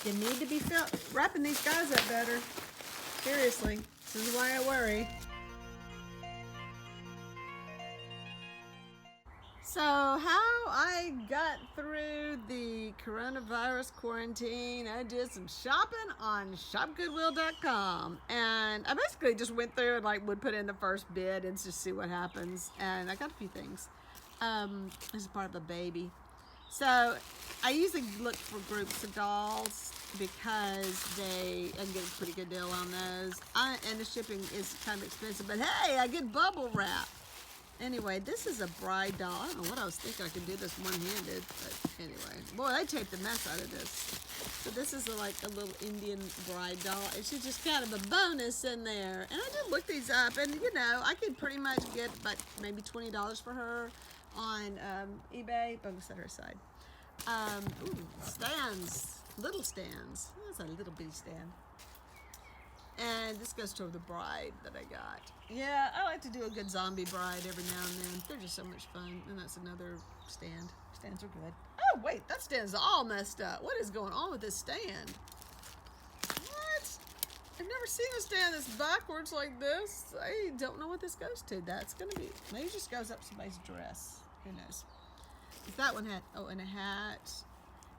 You need to be wrapping these guys up better. Seriously, this is why I worry. So how I got through the coronavirus quarantine, I did some shopping on shopgoodwill.com, and I basically just went through and like would put in the first bid and just see what happens, and I got a few things as part of a baby. So I usually look for groups of dolls because I can get a pretty good deal on those, and the shipping is kind of expensive, but hey, I get bubble wrap. Anyway, this is a bride doll. I don't know what I was thinking. I could do this one-handed, but anyway. Boy, I taped the mess out of this. So this is like a little Indian bride doll, and she's just kind of a bonus in there. And I did look these up, and you know, I could pretty much get about maybe $20 for her on eBay, but I'm gonna set her aside. Ooh, stands, little stands. That's a little bitty stand. And this goes to the bride that I got. Yeah, I like to do a good zombie bride every now and then. They're just so much fun. And that's another stand. Stands are good. Oh, wait, that stand's all messed up. What is going on with this stand? What? I've never seen a stand that's backwards like this. I don't know what this goes to. That's going to be, maybe it just goes up somebody's dress. Who knows? If that one had, oh, and a hat.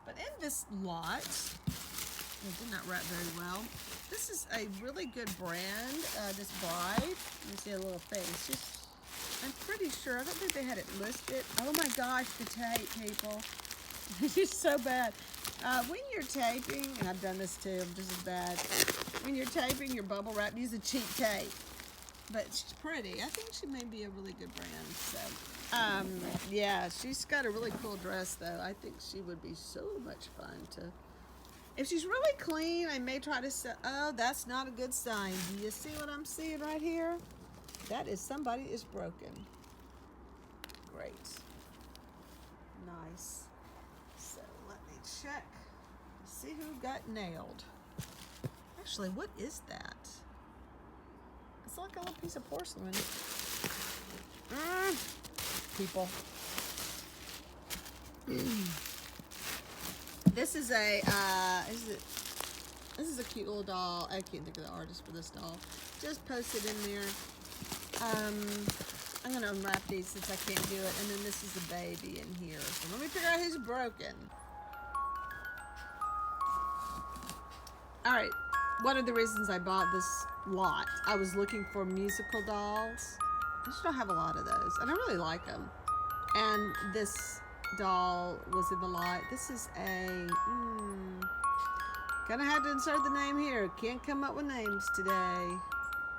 But in this lot, it did not wrap very well. This is a really good brand, this bride. Let me see a little face. I'm pretty sure, I don't think they had it listed. Oh my gosh, the tape, people. It's so bad. When you're taping, and I've done this too, I'm just as bad. When you're taping your bubble wrap, use a cheap tape. But she's pretty. I think she may be a really good brand. So, yeah, she's got a really cool dress though. I think she would be so much fun to... If she's really clean, I may try to sell. Oh, that's not a good sign. Do you see what I'm seeing right here? That is somebody is broken. Great. Nice. So let me check. See who got nailed. Actually, what is that? It's like a little piece of porcelain. People. This is a this is a cute little doll. I can't think of the artist for this doll. Just posted in there. I'm gonna unwrap these since I can't do it. And then this is a baby in here. So let me figure out who's broken. All right. One of the reasons I bought this lot, I was looking for musical dolls. I just don't have a lot of those, and I really like them. And this doll was in the lot. This is a gonna have to insert the name here. Can't come up with names today.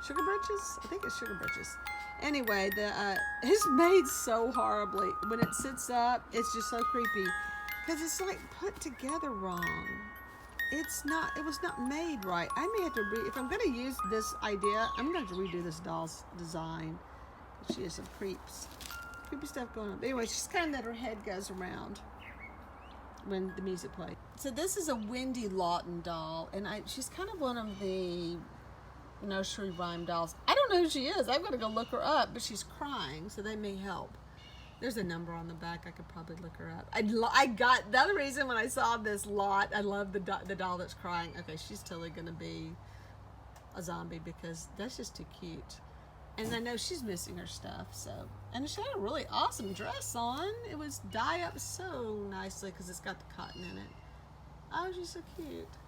Sugar Britches? I think it's Sugar Britches. Anyway, it's made so horribly. When it sits up, it's just so creepy because it's like put together wrong. It was not made right. I may have to if I'm gonna use this idea, I'm gonna have to redo this doll's design. She has some creepy stuff going on. But anyway, she's kind of that her head goes around when the music plays. So this is a Wendy Lawton doll, and she's kind of one of the nursery rhyme dolls. I don't know who she is. I've got to go look her up, but she's crying, so they may help. There's a number on the back. I could probably look her up. I got the other reason when I saw this lot, I love the doll that's crying. Okay, she's totally going to be a zombie because that's just too cute. And I know she's missing her stuff, so. And she had a really awesome dress on. It was dye up so nicely because it's got the cotton in it. Oh, she's so cute.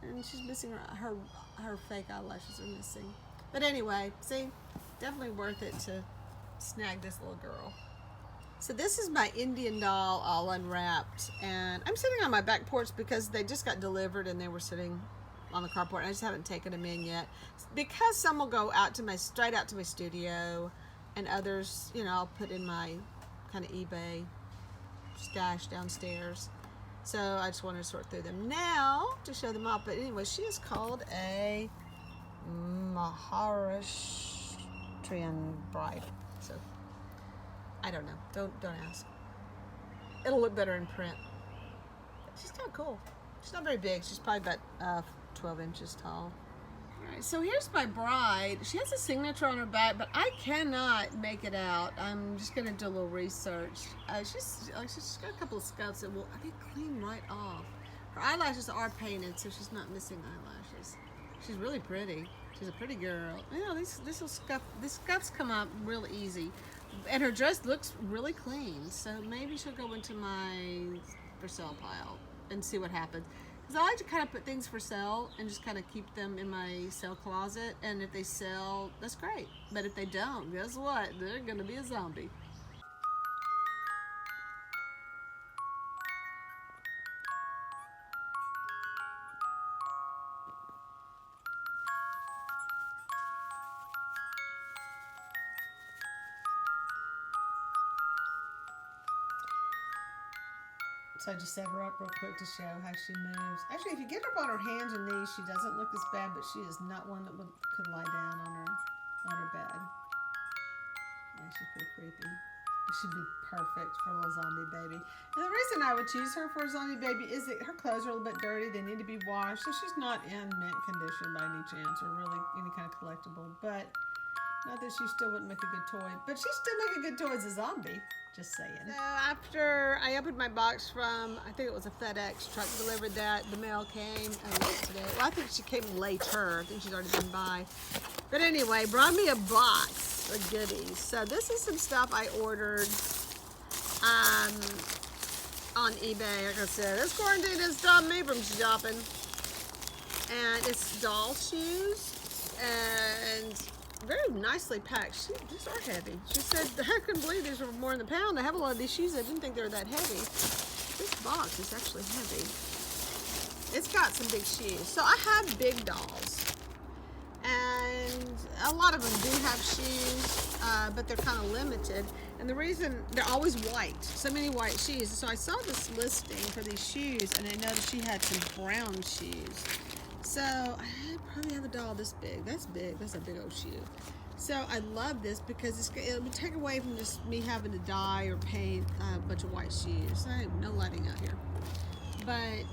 And she's missing her fake eyelashes are missing. But anyway, see, definitely worth it to snag this little girl. So this is my Indian doll all unwrapped. And I'm sitting on my back porch because they just got delivered and they were sitting on the carport. I just haven't taken them in yet because some will go out to straight out to my studio, and others, I'll put in my kind of eBay stash downstairs. So I just wanted to sort through them now to show them off. But anyway, she is called a Maharashtrian bride. So I don't know. Don't ask. It'll look better in print. She's kind of cool. She's not very big. She's probably about 12 inches tall. All right, so here's my bride. She has a signature on her back, but I cannot make it out. I'm just going to do a little research. She's got a couple of scuffs that will clean right off. Her eyelashes are painted, so she's not missing eyelashes. She's really pretty. She's a pretty girl. You know, these scuffs come up real easy. And her dress looks really clean, so maybe she'll go into my for sale pile and see what happens. Because I like to kind of put things for sale and just kind of keep them in my sale closet. And if they sell, that's great. But if they don't, guess what? They're going to be a zombie. So I just set her up real quick to show how she moves. Actually, if you get her on her hands and knees, she doesn't look as bad, but she is not one that could lie down on her bed. Yeah, she's pretty creepy. She'd be perfect for a little zombie baby. And the reason I would choose her for a zombie baby is that her clothes are a little bit dirty. They need to be washed, so she's not in mint condition by any chance, or really any kind of collectible. But not that she still wouldn't make a good toy, but she'd still make a good toy as a zombie. Just saying. So after I opened my box from, I think it was a FedEx truck delivered that, the mail came late today. Well, I think she came later. I think she's already been by. But anyway, brought me a box of goodies. So this is some stuff I ordered on eBay. Like I said, this quarantine has stopped me from shopping. And it's doll shoes and very nicely packed. These are heavy. She said, I couldn't believe these were more than a pound. I have a lot of these shoes. I didn't think they were that heavy. This box is actually heavy. It's got some big shoes. So I have big dolls. And a lot of them do have shoes, but they're kind of limited. And the reason, they're always white. So many white shoes. So I saw this listing for these shoes, and I noticed she had some brown shoes. So I probably have a doll this big. That's big. That's a big old shoe. So I love this because it would take away from just me having to dye or paint a bunch of white shoes. I have no lighting out here. But,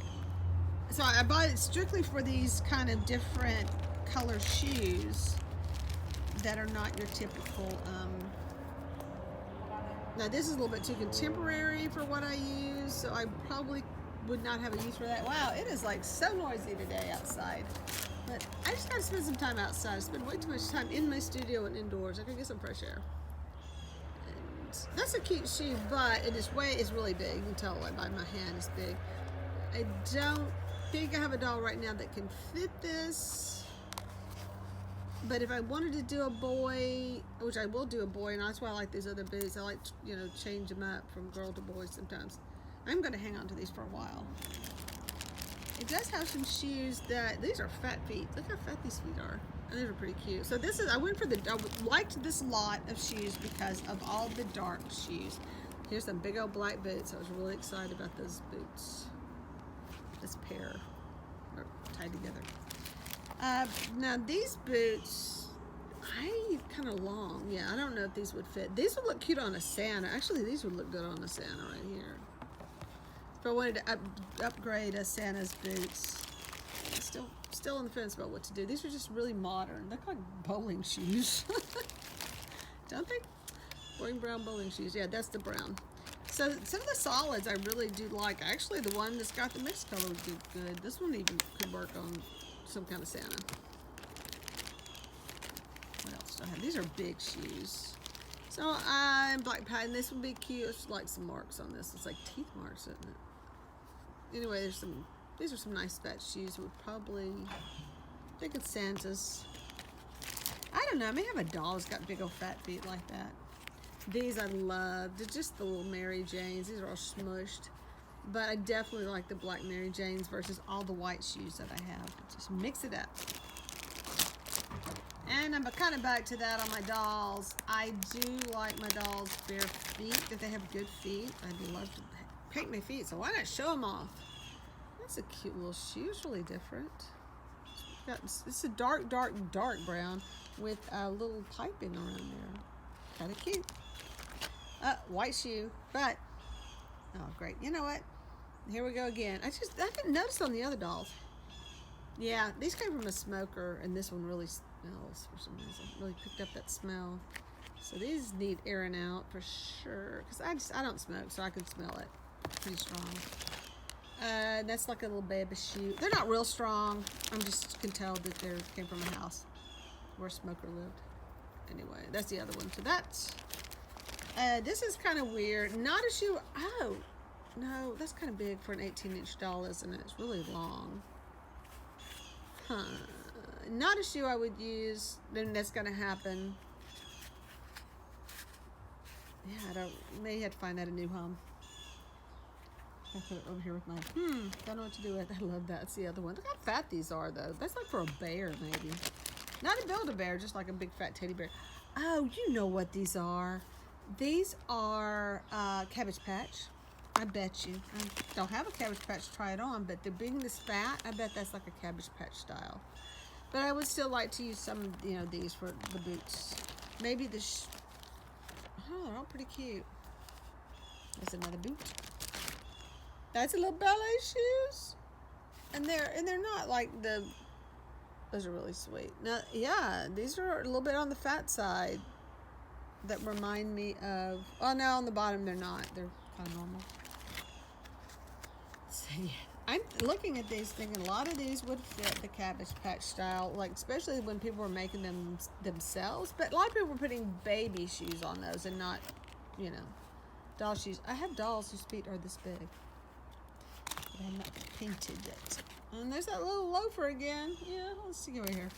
so I bought it strictly for these kind of different color shoes that are not your typical, now this is a little bit too contemporary for what I use, so I probably would not have a use for that. Wow, it is like so noisy today outside. But I just gotta spend some time outside. I spend way too much time in my studio and indoors. I could get some fresh air. And that's a cute shoe, but it's really big. You can tell by my hand it's big. I don't think I have a doll right now that can fit this. But if I wanted to do a boy, which I will do a boy, and that's why I like these other boots. I like to, change them up from girl to boy sometimes. I'm going to hang on to these for a while. It does have some shoes these are fat feet. Look how fat these feet are. And these are pretty cute. So I liked this lot of shoes because of all the dark shoes. Here's some big old black boots. I was really excited about those boots. This pair are tied together. Now these boots, kind of long. Yeah, I don't know if these would fit. These would look cute on a Santa. Actually, these would look good on a Santa right here. If I wanted to upgrade a Santa's boots, I'm still on the fence about what to do. These are just really modern. They're like bowling shoes, don't they? Boring brown bowling shoes. Yeah, that's the brown. So some of the solids I really do like. Actually, the one that's got the mixed color would be good. This one even could work on some kind of Santa. What else do I have? These are big shoes. So I'm black patent. This would be cute. It's like some marks on this. It's like teeth marks, isn't it? Anyway, these are some nice fat shoes. Would probably, I think it's Santa's. I don't know. I may have a doll that's got big old fat feet like that. These I love. They're just the little Mary Janes. These are all smushed. But I definitely like the black Mary Janes versus all the white shoes that I have. Just mix it up. And I'm kind of back to that on my dolls. I do like my dolls' bare feet, that they have good feet. I'd love to paint my feet, so why not show them off? That's a cute little shoe. It's really different. It's a dark, dark, dark brown with a little piping around there. Kind of cute. White shoe, but, oh great. You know what? Here we go again. I didn't notice on the other dolls. Yeah, these came from a smoker, and this one really smells for some reason. Really picked up that smell. So these need airing out for sure. Because I don't smoke, so I can smell it pretty strong. That's like a little baby shoe. They're not real strong. I'm just can tell that they came from a house where a smoker lived. Anyway, that's the other one. So that's, this is kind of weird. Not a shoe. Oh, no, that's kind of big for an 18-inch doll, isn't it? It's really long. Huh. Not a shoe I would use. Then that's going to happen. Yeah, may have to find that a new home. I put it over here with my, don't know what to do with it. I love that. That's the other one. Look how fat these are, though. That's like for a bear, maybe. Not a Build-A-Bear, just like a big fat teddy bear. Oh, you know what these are. These are Cabbage Patch. I bet you. I don't have a Cabbage Patch to try it on, but they're being this fat, I bet that's like a Cabbage Patch style. But I would still like to use some, these for the boots. Maybe the, oh, they're all pretty cute. There's another boot. That's a little ballet shoes. And they're not like the, those are really sweet. Now, yeah, these are a little bit on the fat side. That remind me of, oh no, on the bottom they're not. They're kind of normal. So yeah, I'm looking at these thinking a lot of these would fit the Cabbage Patch style, like especially when people were making them themselves. But a lot of people were putting baby shoes on those and not, doll shoes. I have dolls whose feet are this big. But I have not painted it. And there's that little loafer again. Yeah, let's see over here.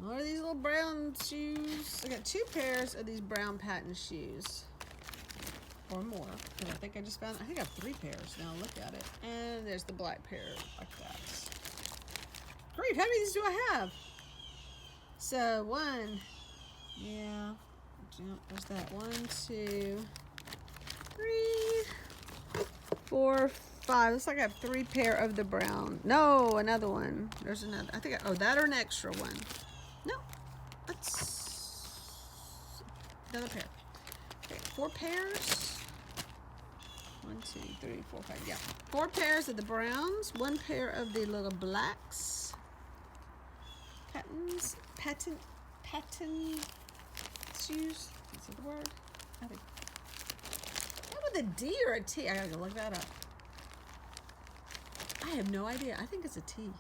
What are these little brown shoes? I got 2 pairs of these brown patent shoes. Or more. Because I think I just found, I think I have 3 pairs now. Look at it. And there's the black pair like that. Great, how many of these do I have? So 1, yeah. There's that 1, 2, 3, 4, 5. Looks like I have 3 pair of the brown. No, another one. There's another. I think, oh, that or an extra one. No, that's another pair. Okay, 4 pairs. 1, 2, 3, 4, 5. Yeah, 4 pairs of the browns. 1 pair of the little blacks. Patent shoes. Is that the word? I think. That with a D or a T? I gotta go look that up. I have no idea. I think it's a T.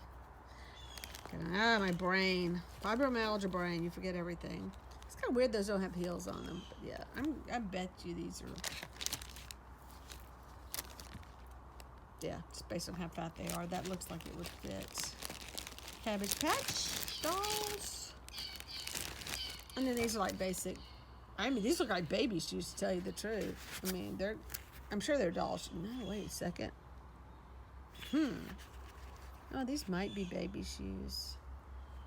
Ah, my brain. Fibromyalgia brain. You forget everything. It's kind of weird those don't have heels on them. But yeah, I bet you these are... Yeah, just based on how fat they are, that looks like it would fit. Cabbage Patch dolls. And then these are like basic... I mean, these look like baby shoes, to tell you the truth. I mean, I'm sure they're dolls. No, wait a second. Oh, these might be baby shoes.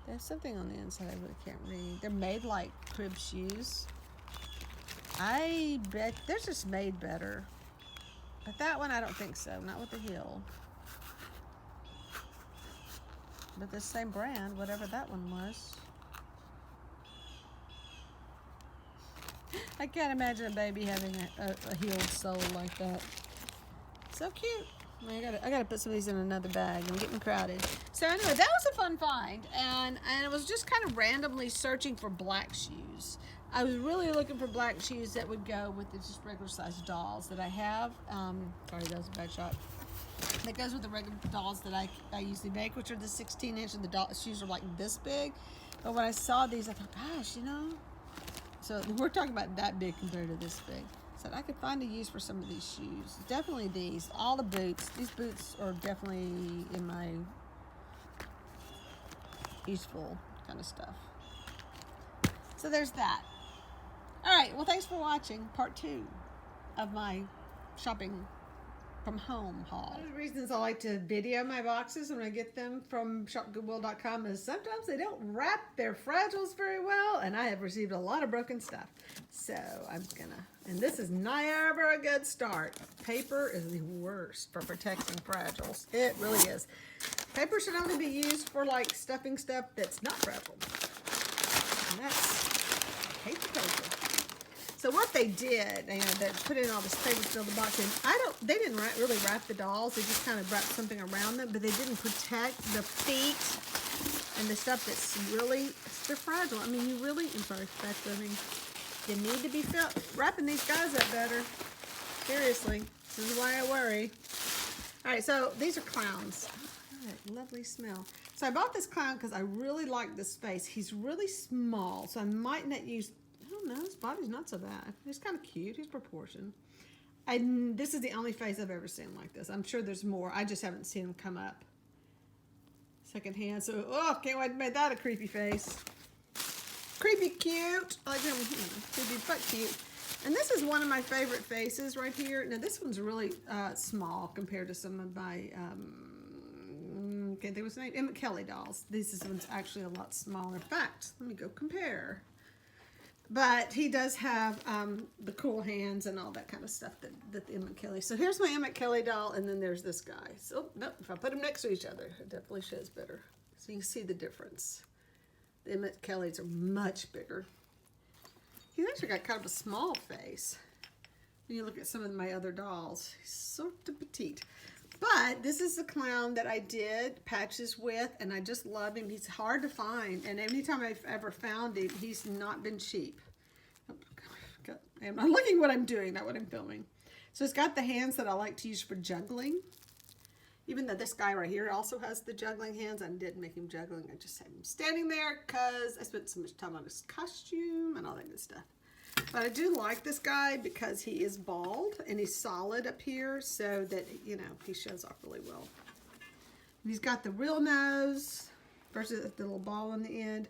There's something on the inside I really can't read. They're made like crib shoes. I bet they're just made better. But that one, I don't think so. Not with the heel. But the same brand, whatever that one was. I can't imagine a baby having a heeled sole like that. So cute. I gotta put some of these in another bag. I'm getting crowded. So anyway, that was a fun find, and I was just kind of randomly searching for black shoes. I was really looking for black shoes that would go with the just regular size dolls that I have. Sorry, that was a bad shot. That goes with the regular dolls that I usually make, which are the 16-inch, and the shoes are like this big. But when I saw these, I thought, gosh, So we're talking about that big compared to this big. So I could find a use for some of these shoes. Definitely these. All the boots. These boots are definitely in my useful kind of stuff. So there's that. All right. Well, thanks for watching part 2 of my shopping from home haul. One of the reasons I like to video my boxes when I get them from shopgoodwill.com is sometimes they don't wrap their fragiles very well, and I have received a lot of broken stuff. So I'm gonna, and this is never a good start. Paper is the worst for protecting fragiles. It really is. Paper should only be used for like stuffing stuff that's not fragile. And that's, I hate the paper. So what they did, they put in all this paper to fill the box in. They didn't really wrap the dolls. They just kind of wrapped something around them, but they didn't protect the feet and the stuff that's really, they're fragile. I mean, I'm sorry, that's living. You need to be wrapping these guys up better. Seriously, this is why I worry. All right, so these are clowns. Oh, that lovely smell. So I bought this clown because I really like this face. He's really small, so I might not use, I don't know, his body's not so bad. He's kind of cute, he's proportioned. This is the only face I've ever seen like this. I'm sure there's more. I just haven't seen them come up. Secondhand, so, oh, can't wait to make that a creepy face. Creepy cute. I like him, creepy but cute. And this is one of my favorite faces right here. Now this one's really small compared to some of my, can't think of his name, Emmett Kelly dolls. This one's actually a lot smaller. In fact, let me go compare. But he does have the cool hands and all that kind of stuff that the Emmett Kelly. So here's my Emmett Kelly doll, and then there's this guy. So nope, if I put them next to each other, it definitely shows better. So you can see the difference. The Emmett Kellys are much bigger. He's actually got kind of a small face. When you look at some of my other dolls, he's sort of petite. But this is the clown that I did patches with, and I just love him. He's hard to find, and anytime I've ever found him, he's not been cheap. I'm looking what I'm doing, not what I'm filming. So it's got the hands that I like to use for juggling. Even though this guy right here also has the juggling hands, I didn't make him juggling. I just had him standing there because I spent so much time on his costume and all that good stuff. But I do like this guy because he is bald and he's solid up here so that, you know, he shows off really well. And he's got the real nose versus the little ball on the end.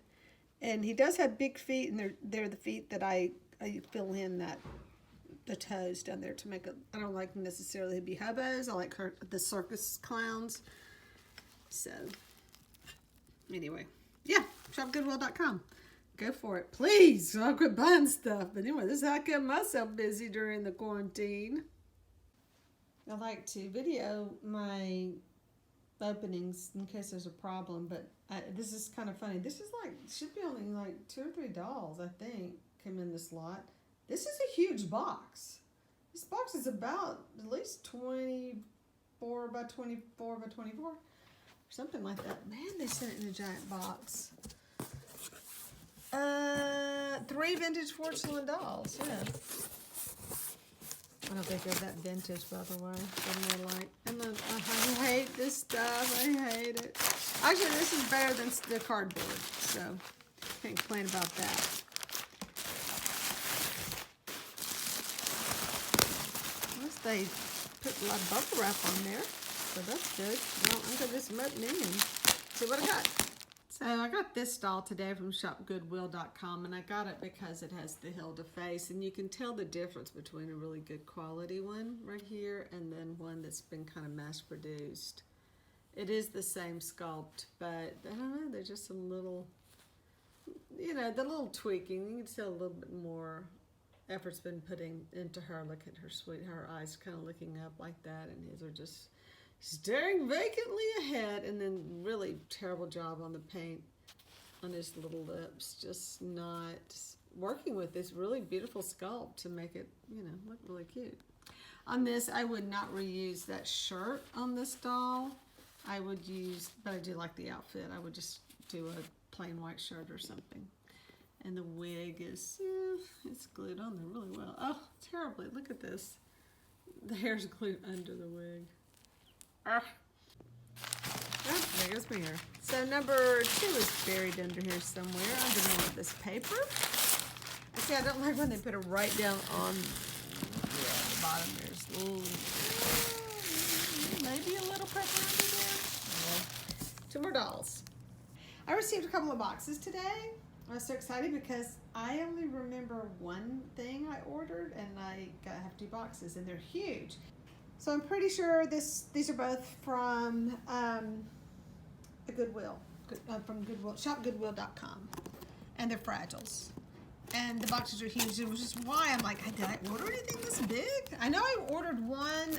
And he does have big feet, and they're the feet that I fill in the toes down there to make it. I don't like them necessarily to be hobos. I like the circus clowns. So, anyway, yeah, shopgoodwill.com. Go for it, please. I'll quit buying stuff. But anyway, this is how I kept myself busy during the quarantine. I like to video my openings in case there's a problem, but this is kind of funny. This is like, should be only like 2 or 3 dolls, I think, came in this lot. This is a huge box. This box is about at least 24 by 24 by 24, or something like that. Man, they sent it in a giant box. 3 vintage porcelain dolls, yeah. I don't think they're that vintage, by the way. They're more like, I hate this stuff. I hate it. Actually, this is better than the cardboard, so can't complain about that. Unless they put a lot of bubble wrap on there, so that's good. Well, I'm gonna do some opening and see what I got. So I got this doll today from shopgoodwill.com, and I got it because it has the Hilda face, and you can tell the difference between a really good quality one right here and then one that's been kind of mass produced. It is the same sculpt, but I don't know, they're just a little, you know, the little tweaking. You can tell a little bit more effort's been putting into her. Look at her eyes kind of looking up like that, and his are just staring vacantly ahead, and then really terrible job on the paint on his little lips. Just not working with this really beautiful sculpt to make it, you know, look really cute. On this, I would not reuse that shirt on this doll. I would use, but I do like the outfit. I would just do a plain white shirt or something. And the wig is, it's glued on there really well. Oh, terribly, look at this. The hair's glued under the wig. Oh, there goes my hair. So number 2 is buried under here somewhere underneath this paper. I see, I don't like when they put it right down on the bottom. There's a little, maybe a little pepper under there. Yeah. 2 more dolls. I received a couple of boxes today. I was so excited because I only remember one thing I ordered, and I have 2 boxes, and they're huge. So I'm pretty sure these are both from the Goodwill, from Goodwill, shopgoodwill.com, and they're fragiles. And the boxes are huge, which is why I'm like, did I order anything this big? I know I ordered one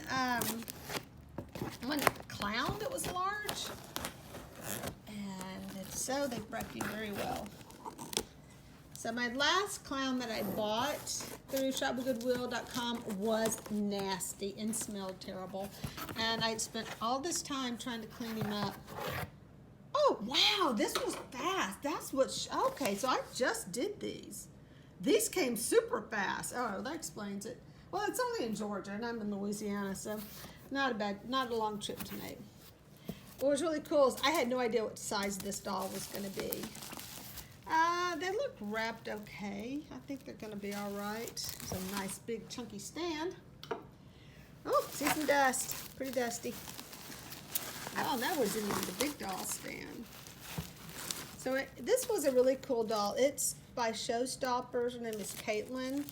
clown that was large, and if so, they wrapped you very well. So my last clown that I bought through shopgoodwill.com was nasty and smelled terrible. And I spent all this time trying to clean him up. Oh, wow, this was fast. That's what, okay, so I just did these. These came super fast. Oh, that explains it. Well, it's only in Georgia, and I'm in Louisiana, so Not a long trip to make. What was really cool is I had no idea what size this doll was going to be. They look wrapped okay. I think they're going to be all right. It's a nice big chunky stand. Oh, see some dust. Pretty dusty. Oh, that wasn't even the big doll stand. So this was a really cool doll. It's by Showstoppers. Her name is Caitlin.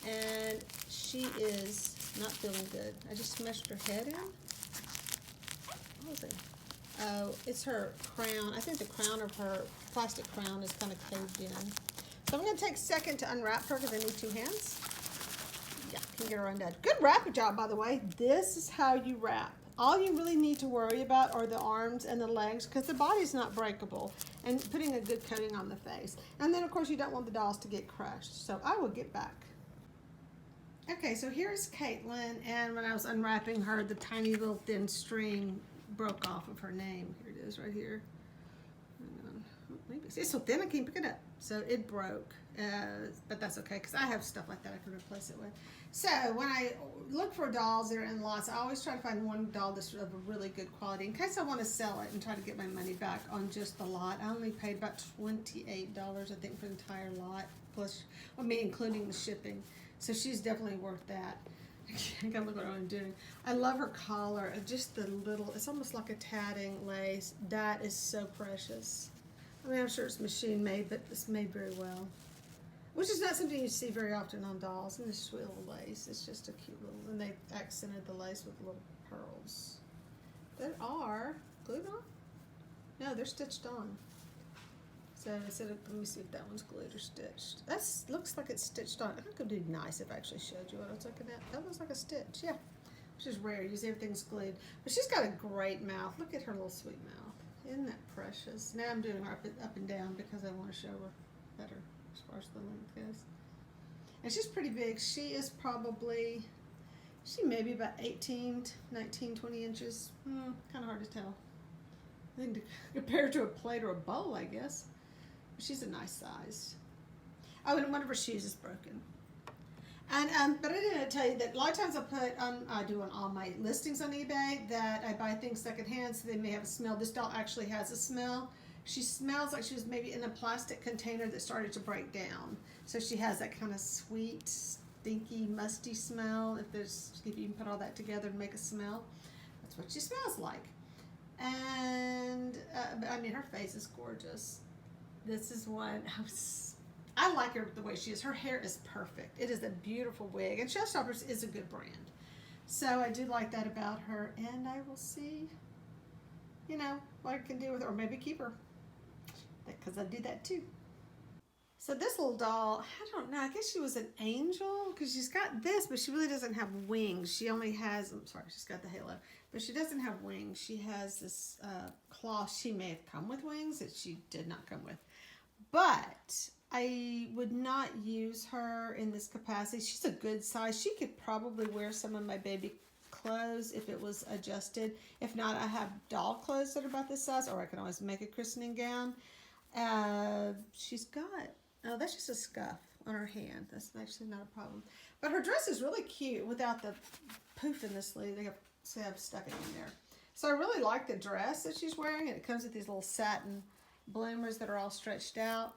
And she is not feeling good. I just smashed her head in. What was it? Oh, it's her crown. I think the crown of her plastic crown is kind of caved in. So I'm going to take a second to unwrap her because I need 2 hands. Yeah, can get her undone. Good wrapping job, by the way. This is how you wrap. All you really need to worry about are the arms and the legs because the body's not breakable, and putting a good coating on the face. And then, of course, you don't want the dolls to get crushed. So I will get back. Okay, so here's Caitlin, and when I was unwrapping her, the tiny little thin string broke off of her name. Here it is right here. Maybe it's so thin I can't pick it up. So it broke, but that's okay because I have stuff like that I can replace it with. So when I look for dolls that are in lots, I always try to find one doll that's of a really good quality in case I want to sell it and try to get my money back on just the lot. I only paid about $28, I think, for the entire lot, plus, I mean, including the shipping. So she's definitely worth that. I gotta look what I'm doing. I love her collar, just the little, it's almost like a tatting lace. That is so precious. I mean, I'm sure it's machine made, but it's made very well. Which is not something you see very often on dolls. And this sweet little lace, it's just a cute little, and they accented the lace with little pearls. That are glued on? No, they're stitched on. So instead of, let me see if that one's glued or stitched. That looks like it's stitched on. I think it would be nice if I actually showed you what I was looking at. That looks like a stitch, yeah. Which is rare, usually everything's glued. But she's got a great mouth. Look at her little sweet mouth. Isn't that precious? Now I'm doing her up and down because I want to show her better as far as the length goes. And she's pretty big. She is probably, she may be about 18, 19, 20 inches. Kind of hard to tell. I think to compare her to a plate or a bowl, I guess. She's a nice size. Oh, and one of her shoes is broken. And but I didn't tell you that a lot of times I do on all my listings on eBay that I buy things secondhand so they may have a smell. This doll actually has a smell. She smells like she was maybe in a plastic container that started to break down. So she has that kind of sweet, stinky, musty smell. If you can put all that together and make a smell, that's what she smells like. And I mean, her face is gorgeous. This is one, I like her the way she is. Her hair is perfect. It is a beautiful wig. And Showstoppers is a good brand. So I do like that about her. And I will see, you know, what I can do with her. Or maybe keep her. Because I do that too. So this little doll, I don't know. I guess she was an angel. Because she's got this, but she really doesn't have wings. She only has, I'm sorry, she's got the halo. But she doesn't have wings. She has this cloth. She may have come with wings that she did not come with. But I would not use her in this capacity. She's a good size. She could probably wear some of my baby clothes if it was adjusted. If not, I have doll clothes that are about this size, or I can always make a christening gown. She's got, oh, that's just a scuff on her hand. That's actually not a problem. But her dress is really cute without the poof in the sleeve. They have stuck it in there. So I really like the dress that she's wearing. And it comes with these little satin bloomers that are all stretched out.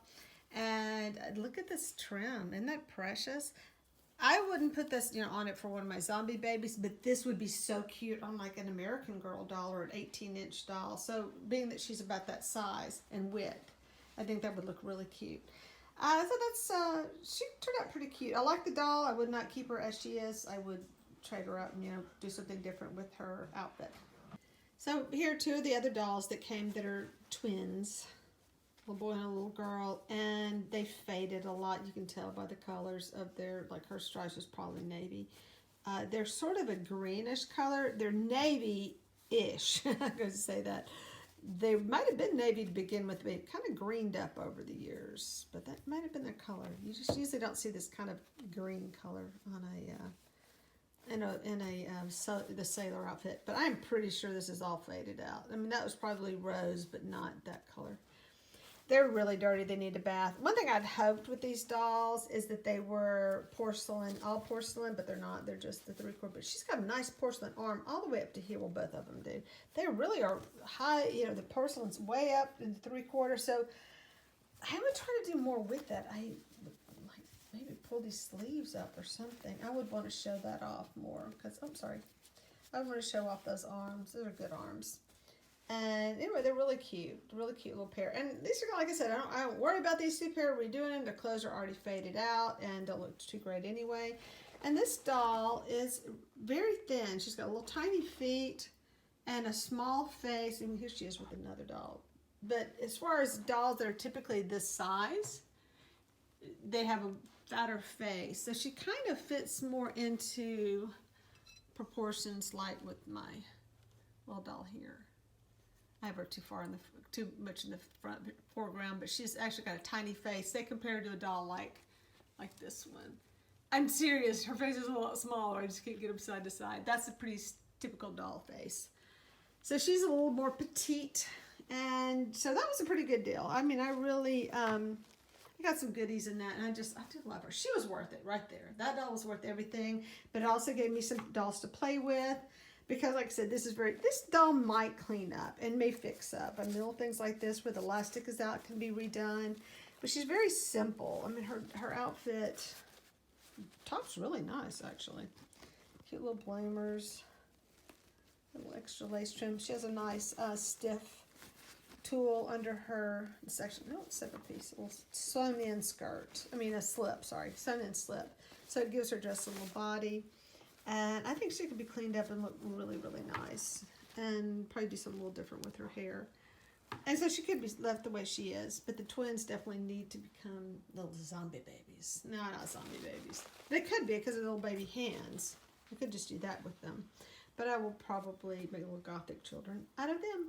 And look at this trim. Isn't that precious? I wouldn't put this, on it for one of my zombie babies, but this would be so cute on like an American Girl doll or an 18-inch doll. So being that she's about that size and width, I think that would look really cute. So she turned out pretty cute. I like the doll. I would not keep her as she is. I would trade her out and, do something different with her outfit. So here are two of the other dolls that came that are twins. A little boy and a little girl, and they faded a lot. You can tell by the colors of their, like her stripes was probably navy. They're sort of a greenish color. They're navy-ish. I'm going to say that. They might have been navy to begin with, but they've kind of greened up over the years. But that might have been their color. You just usually don't see this kind of green color on the sailor outfit. But I'm pretty sure this is all faded out. I mean, that was probably rose, but not that color. They're really dirty. They need a bath. One thing I'd hoped with these dolls is that they were porcelain, all porcelain, but they're not. They're just the 3/4. But she's got a nice porcelain arm all the way up to here. Well, both of them do. They really are high. You know, the porcelain's way up in the 3/4. So I would try to do more with that. I would like maybe pull these sleeves up or something. I would want to show that off more because I'm sorry. I want to show off those arms. Those are good arms. And anyway, they're really cute little pair. And these are, like I said, I don't worry about these two pair redoing them. Their clothes are already faded out and don't look too great anyway. And this doll is very thin. She's got little tiny feet and a small face. And here she is with another doll. But as far as dolls that are typically this size, they have a fatter face. So she kind of fits more into proportions like with my little doll here. I have her too much in the foreground, but she's actually got a tiny face. They compare her to a doll like this one. I'm serious. Her face is a lot smaller. I just can't get them side to side. That's a pretty typical doll face. So she's a little more petite, and so that was a pretty good deal. I mean, I really I got some goodies in that, and I did love her. She was worth it right there. That doll was worth everything, but it also gave me some dolls to play with. Because, like I said, this doll might clean up and may fix up. I mean, little things like this where the elastic is out can be redone. But she's very simple. I mean, her outfit, top's really nice, actually. Cute little blamers. Little extra lace trim. She has a nice stiff tulle under her section. No, it's a separate piece. A little sewn-in skirt. I mean, a slip, sorry. Sewn-in slip. So it gives her just a little body. And I think she could be cleaned up and look really, really nice. And probably do something a little different with her hair. And so she could be left the way she is. But the twins definitely need to become little zombie babies. No, not zombie babies. They could be because of little baby hands. I could just do that with them. But I will probably make little gothic children out of them.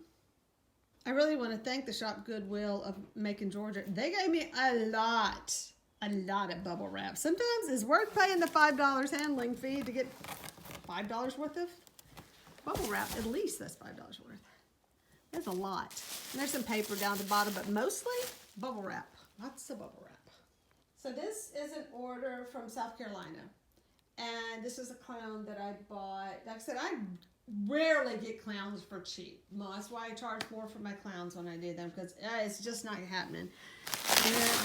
I really want to thank the shop Goodwill of Macon, Georgia. They gave me a lot of bubble wrap. Sometimes it's worth paying the $5 handling fee to get $5 worth of bubble wrap. At least that's $5 worth. There's a lot. And there's some paper down at the bottom, but mostly bubble wrap. Lots of bubble wrap. So this is an order from South Carolina. And this is a clown that I bought. Like I said, I rarely get clowns for cheap. Well, that's why I charge more for my clowns when I do them, because it's just not happening.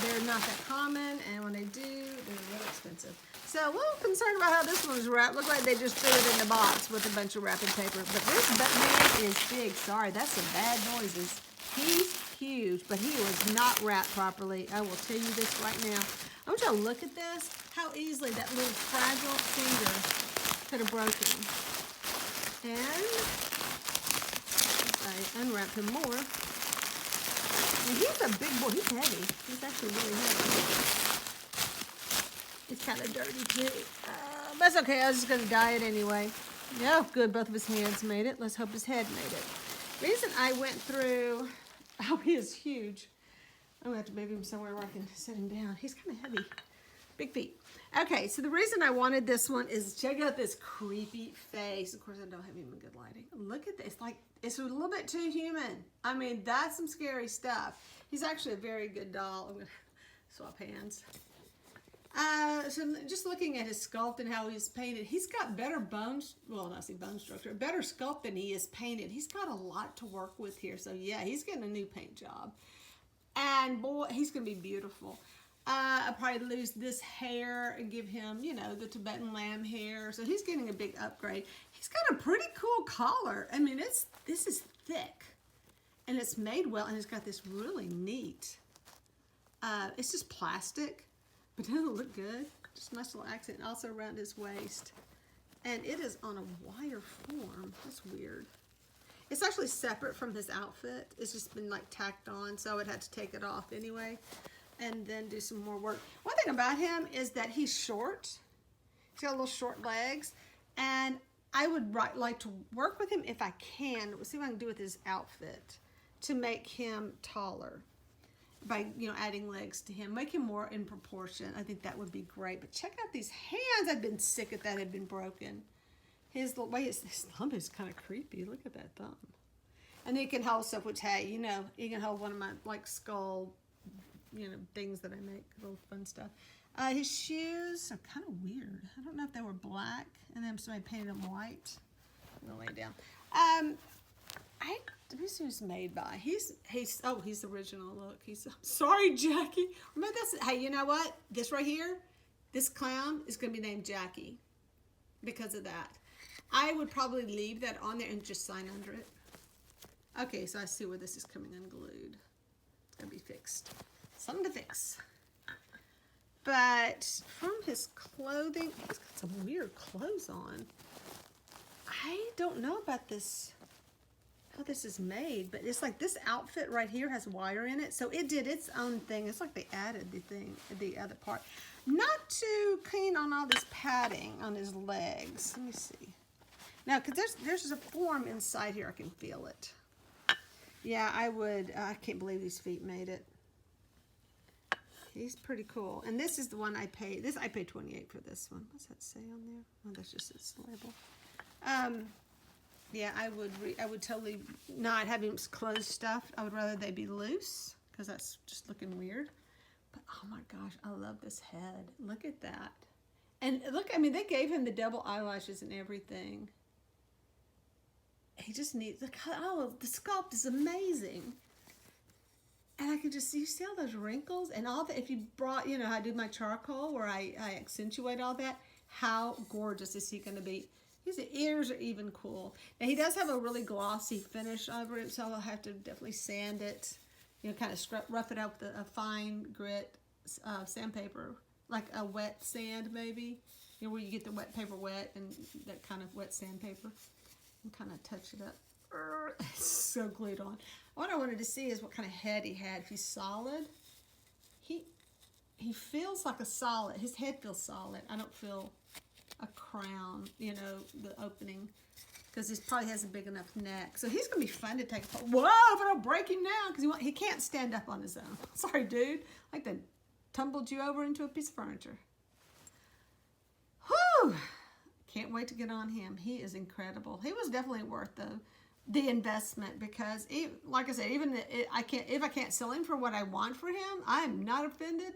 They're not that common, and when they do, they're really expensive. So a little concerned about how this one is wrapped. Look like they just threw it in the box with a bunch of wrapping paper. But this man is big. Sorry, that's some bad noises. He's huge, but he was not wrapped properly. I will tell you this right now. I want you to look at this, how easily that little fragile finger could have broken. And I unwrap him more. And he's a big boy. He's heavy. He's actually really heavy. It's kind of dirty too. That's okay. I was just going to dye it anyway. Yeah, good. Both of his hands made it. Let's hope his head made it. Reason I went through... Oh, he is huge. I'm going to have to move him somewhere where I can set him down. He's kind of heavy. Big feet. Okay, so the reason I wanted this one is check out this creepy face. Of course, I don't have even good lighting. Look at this. Like, it's a little bit too human. I mean, that's some scary stuff. He's actually a very good doll. I'm going to swap hands. So just looking at his sculpt and how he's painted, he's got better bones, well, not say bone structure, better sculpt than he is painted. He's got a lot to work with here. So yeah, he's getting a new paint job. And boy, he's going to be beautiful. I'll probably lose this hair and give him, you know, the Tibetan lamb hair. So he's getting a big upgrade. He's got a pretty cool collar. I mean, this is thick. And it's made well. And it's got this really neat, it's just plastic. But doesn't it look good? Just a nice little accent. Also around his waist. And it is on a wire form. That's weird. It's actually separate from his outfit. It's just been like tacked on. So it had to take it off anyway. And then do some more work. One thing about him is that he's short. He's got little short legs. And I would like to work with him if I can. We'll see what I can do with his outfit to make him taller. By, you know, adding legs to him. Make him more in proportion. I think that would be great. But check out these hands. I've been sick if that had been broken. His thumb is kind of creepy. Look at that thumb. And then you can hold stuff, which, hey, you know, you can hold one of my, like, skull, you know, things that I make, little fun stuff. His shoes are kind of weird. I don't know if they were black, and then somebody painted them white. I'm gonna lay it down. Let me see who's made by. He's original. Look, sorry, Jackie. Remember this? Hey, you know what? This right here, this clown is gonna be named Jackie because of that. I would probably leave that on there and just sign under it. Okay, so I see where this is coming unglued. It's gonna be fixed. Something to fix. But from his clothing, he's got some weird clothes on. I don't know about this, how this is made, but it's like this outfit right here has wire in it, so it did its own thing. It's like they added the other part. Not too keen on all this padding on his legs. Let me see. Now, because there's a form inside here, I can feel it. Yeah, I would. I can't believe these feet made it. He's pretty cool. And this is the one I paid. I paid $28 for this one. What's that say on there? Oh, that's just its label. Yeah, I would totally not have him clothes stuffed. I would rather they be loose because that's just looking weird. But oh my gosh, I love this head. Look at that. And look, I mean, they gave him the double eyelashes and everything. He just needs, look, oh, the sculpt is amazing. And I can just see, you see all those wrinkles and all that. If you brought, you know, how I do my charcoal where I accentuate all that, how gorgeous is he going to be? His ears are even cool. Now, he does have a really glossy finish over it, so I'll have to definitely sand it, you know, kind of rough it out with a fine grit sandpaper, like a wet sand maybe, you know, where you get the wet paper wet and that kind of wet sandpaper, and kind of touch it up. It's so glued on. What I wanted to see is what kind of head he had. If he's solid, he feels like a solid. His head feels solid. I don't feel a crown, you know, the opening, because he probably has a big enough neck. So he's gonna be fun to take apart. Whoa! If I don't break him now, because he can't stand up on his own. Sorry, dude. Like they tumbled you over into a piece of furniture. Whew! Can't wait to get on him. He is incredible. He was definitely worth the investment, because like I said, even if I can't sell him for what I want for him, I am not offended.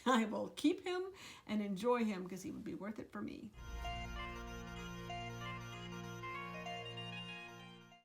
I will keep him and enjoy him because he would be worth it for me.